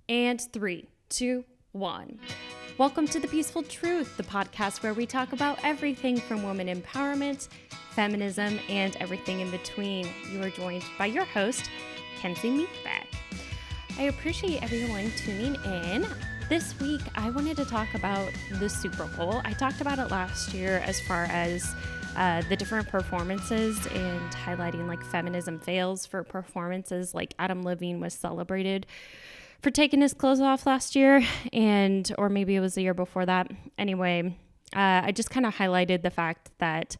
And 3, 2, 1. Welcome to The Peaceful Truth, the podcast where we talk about everything from women empowerment, feminism, and everything in between. You are joined by your host, Kenzie Meatbag. I appreciate everyone tuning in. This week, I wanted to talk about the Super Bowl. I talked about it last year as far as the different performances and highlighting like feminism fails for performances. Like Adam Levine was celebrated for taking his clothes off last year, or maybe it was the year before that. Anyway, I just kind of highlighted the fact that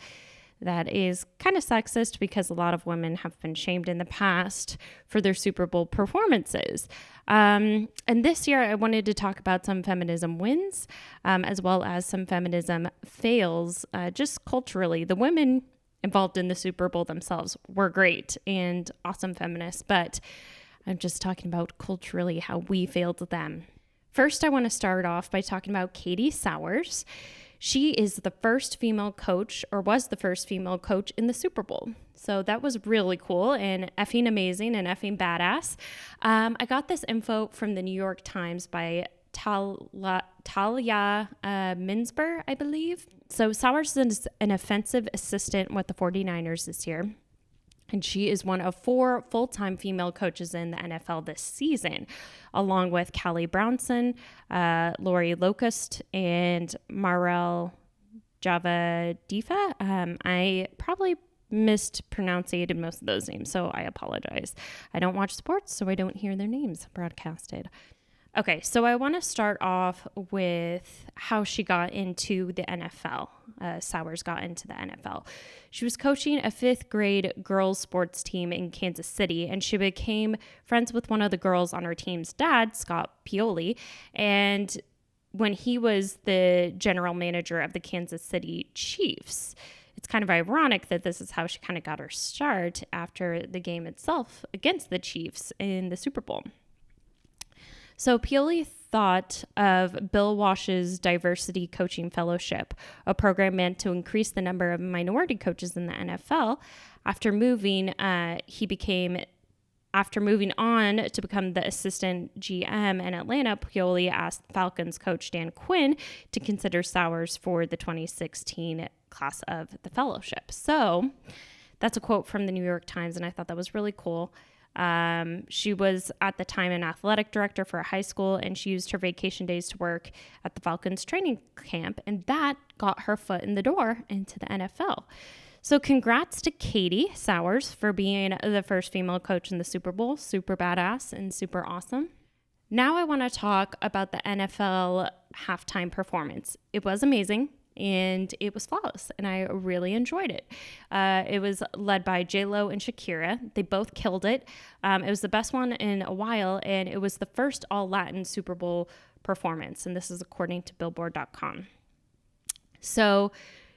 is kind of sexist because a lot of women have been shamed in the past for their Super Bowl performances. And this year I wanted to talk about some feminism wins, as well as some feminism fails, just culturally. The women involved in the Super Bowl themselves were great and awesome feminists, but I'm just talking about culturally how we failed them. First, I want to start off by talking about Katie Sowers. She is the first female coach, or was the first female coach in the Super Bowl. So that was really cool and effing amazing and effing badass. I got this info from the New York Times by Talia Minsber, I believe. So Sowers is an offensive assistant with the 49ers this year. And she is one of 4 full-time female coaches in the NFL this season, along with Callie Brownson, Lori Locust, and Marel Javadifa. I probably mispronounced most of those names, so I apologize. I don't watch sports, so I don't hear their names broadcasted. Okay, so I want to start off with how she got into the NFL. Sowers got into the NFL. She was coaching a 5th grade girls sports team in Kansas City, and she became friends with one of the girls on her team's dad, Scott Pioli, and when he was the general manager of the Kansas City Chiefs. It's kind of ironic that this is how she kind of got her start after the game itself against the Chiefs in the Super Bowl. So Pioli thought of Bill Walsh's Diversity Coaching Fellowship, a program meant to increase the number of minority coaches in the NFL. After moving on to become the assistant GM in Atlanta, Pioli asked Falcons coach Dan Quinn to consider Sowers for the 2016 class of the fellowship. So that's a quote from the New York Times, and I thought that was really cool. She was at the time an athletic director for a high school, and she used her vacation days to work at the Falcons training camp, and that got her foot in the door into the NFL. So congrats to Katie Sowers for being the first female coach in the Super Bowl. Super badass and super awesome. Now I want to talk about the NFL halftime performance. It was amazing. And it was flawless, and I really enjoyed it. It was led by J-Lo and Shakira. They both killed it. It was the best one in a while, and it was the first all-Latin Super Bowl performance, and this is according to Billboard.com. So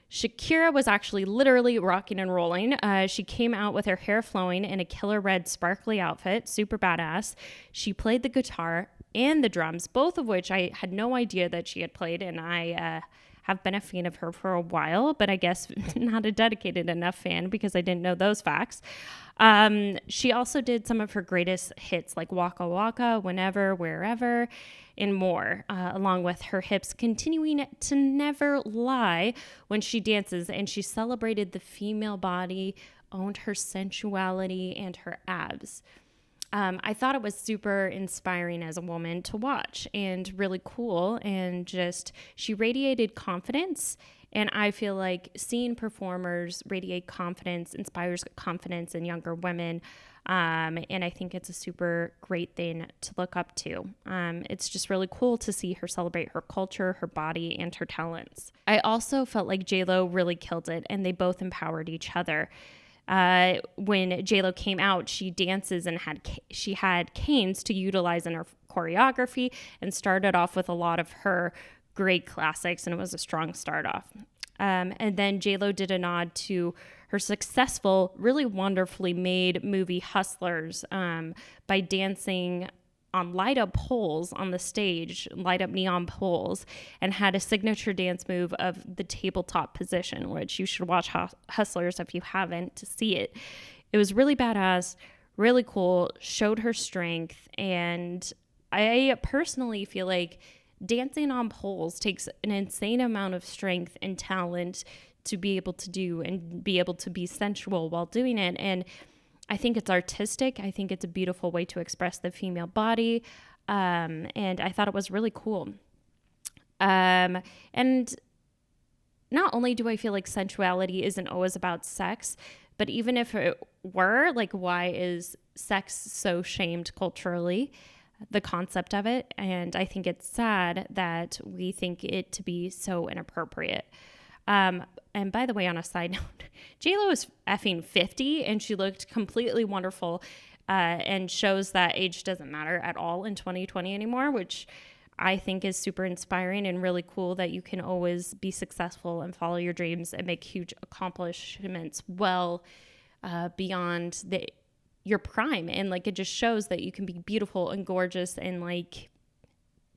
Shakira was actually literally rocking and rolling. She came out with her hair flowing in a killer red sparkly outfit, super badass. She played the guitar and the drums, both of which I had no idea that she had played, and I have been a fan of her for a while, but I guess not a dedicated enough fan because I didn't know those facts. She also did some of her greatest hits like Waka Waka, Whenever, Wherever, and more, along with her hips continuing to never lie when she dances, and she celebrated the female body, owned her sensuality and her abs. I thought it was super inspiring as a woman to watch and really cool, and just she radiated confidence, and I feel like seeing performers radiate confidence inspires confidence in younger women, and I think it's a super great thing to look up to. It's just really cool to see her celebrate her culture, her body, and her talents. I also felt like J-Lo really killed it, and they both empowered each other. When J-Lo came out, she dances and she had canes to utilize in her choreography, and started off with a lot of her great classics, and it was a strong start off. And then J-Lo did a nod to her successful, really wonderfully made movie Hustlers by dancing on light up poles on the stage, light up neon poles, and had a signature dance move of the tabletop position, which you should watch Hustlers if you haven't to see it. It was really badass, really cool, showed her strength, and I personally feel like dancing on poles takes an insane amount of strength and talent to be able to do and be able to be sensual while doing it. And I think it's artistic. I think it's a beautiful way to express the female body. And I thought it was really cool. And not only do I feel like sensuality isn't always about sex, but even if it were, like, why is sex so shamed culturally? The concept of it. And I think it's sad that we think it to be so inappropriate. And by the way, on a side note, J-Lo is effing 50 and she looked completely wonderful, and shows that age doesn't matter at all in 2020 anymore, which I think is super inspiring and really cool, that you can always be successful and follow your dreams and make huge accomplishments well beyond your prime. And like, it just shows that you can be beautiful and gorgeous, and like,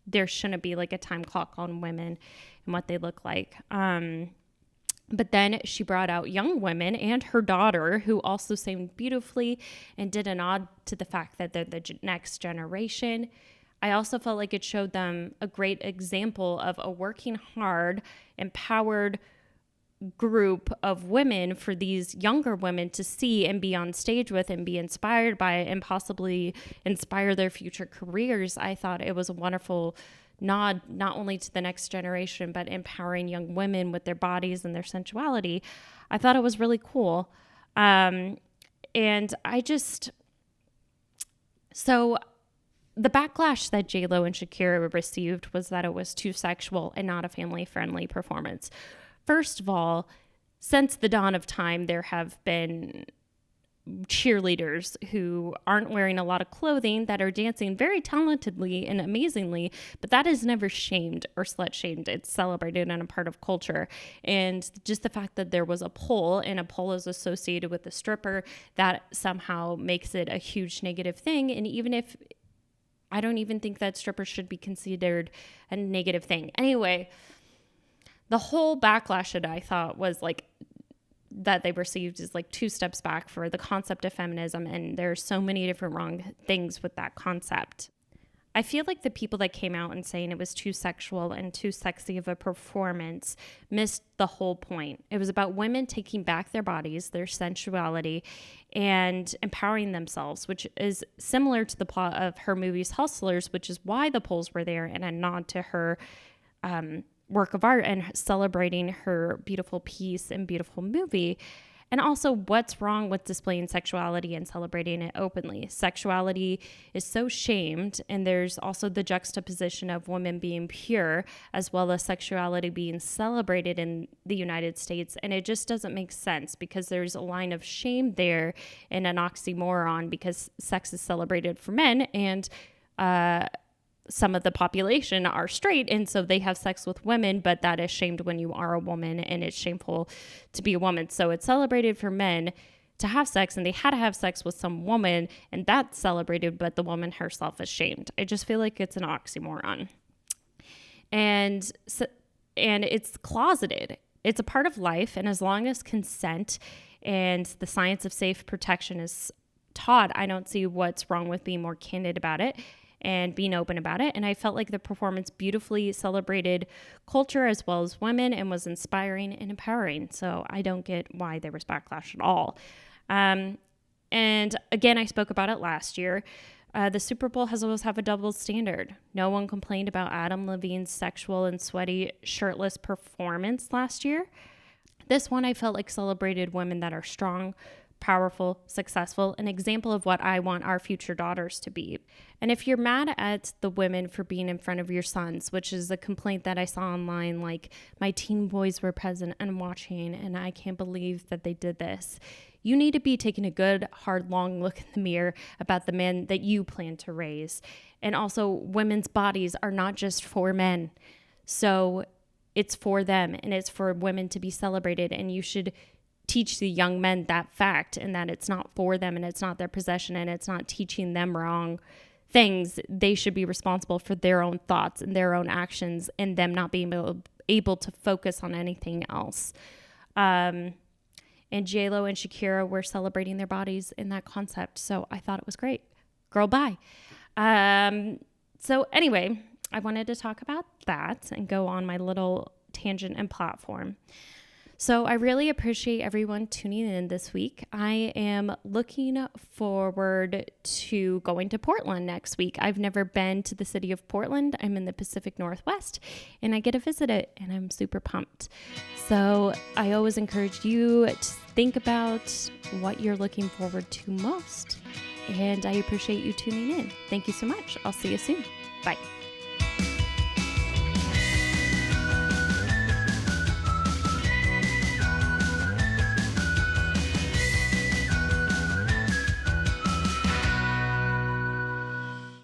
there shouldn't be like a time clock on women and what they look like. But then she brought out young women and her daughter, who also sang beautifully and did a nod to the fact that they're the next generation. I also felt like it showed them a great example of a working hard, empowered group of women for these younger women to see and be on stage with and be inspired by, and possibly inspire their future careers. I thought it was a wonderful nod, not only to the next generation, but empowering young women with their bodies and their sensuality. I thought it was really cool. And I just, so the backlash that J-Lo and Shakira received was that it was too sexual and not a family-friendly performance. First of all, since the dawn of time, there have been cheerleaders who aren't wearing a lot of clothing that are dancing very talentedly and amazingly, but that is never shamed or slut shamed. It's celebrated and a part of culture. And just the fact that there was a pole, and a pole is associated with a stripper, that somehow makes it a huge negative thing. And even if, I don't even think that strippers should be considered a negative thing. Anyway, the whole backlash that I thought was like, that they received is like 2 steps back for the concept of feminism. And there's so many different wrong things with that concept. I feel like the people that came out and saying it was too sexual and too sexy of a performance missed the whole point. It was about women taking back their bodies, their sensuality, and empowering themselves, which is similar to the plot of her movies Hustlers, which is why the polls were there, and a nod to her work of art and celebrating her beautiful piece and beautiful movie. And also, what's wrong with displaying sexuality and celebrating it openly? Sexuality is so shamed, and there's also the juxtaposition of women being pure as well as sexuality being celebrated in the United States. And it just doesn't make sense, because there's a line of shame there and an oxymoron, because sex is celebrated for men, and some of the population are straight, and so they have sex with women, but that is shamed when you are a woman, and it's shameful to be a woman. So it's celebrated for men to have sex, and they had to have sex with some woman, and that's celebrated, but the woman herself is shamed. I just feel like it's an oxymoron. And it's closeted. It's a part of life, and as long as consent and the science of safe protection is taught, I don't see what's wrong with being more candid about it and being open about it. And I felt like the performance beautifully celebrated culture as well as women, and was inspiring and empowering. So I don't get why there was backlash at all. And again, I spoke about it last year. The Super Bowl has always have a double standard. No one complained about Adam Levine's sexual and sweaty shirtless performance last year. This one I felt like celebrated women that are strong, powerful, successful, an example of what I want our future daughters to be. And if you're mad at the women for being in front of your sons, which is a complaint that I saw online, like, my teen boys were present and watching, and I can't believe that they did this. You need to be taking a good, hard, long look in the mirror about the men that you plan to raise. And also, women's bodies are not just for men. So it's for them, and it's for women to be celebrated, and you should teach the young men that fact, and that it's not for them, and it's not their possession, and it's not teaching them wrong things. They should be responsible for their own thoughts and their own actions, and them not being able to focus on anything else. And J-Lo and Shakira were celebrating their bodies in that concept, so I thought it was great. Girl, bye. So anyway, I wanted to talk about that and go on my little tangent and platform. So I really appreciate everyone tuning in this week. I am looking forward to going to Portland next week. I've never been to the city of Portland. I'm in the Pacific Northwest and I get to visit it and I'm super pumped. So I always encourage you to think about what you're looking forward to most. And I appreciate you tuning in. Thank you so much. I'll see you soon. Bye.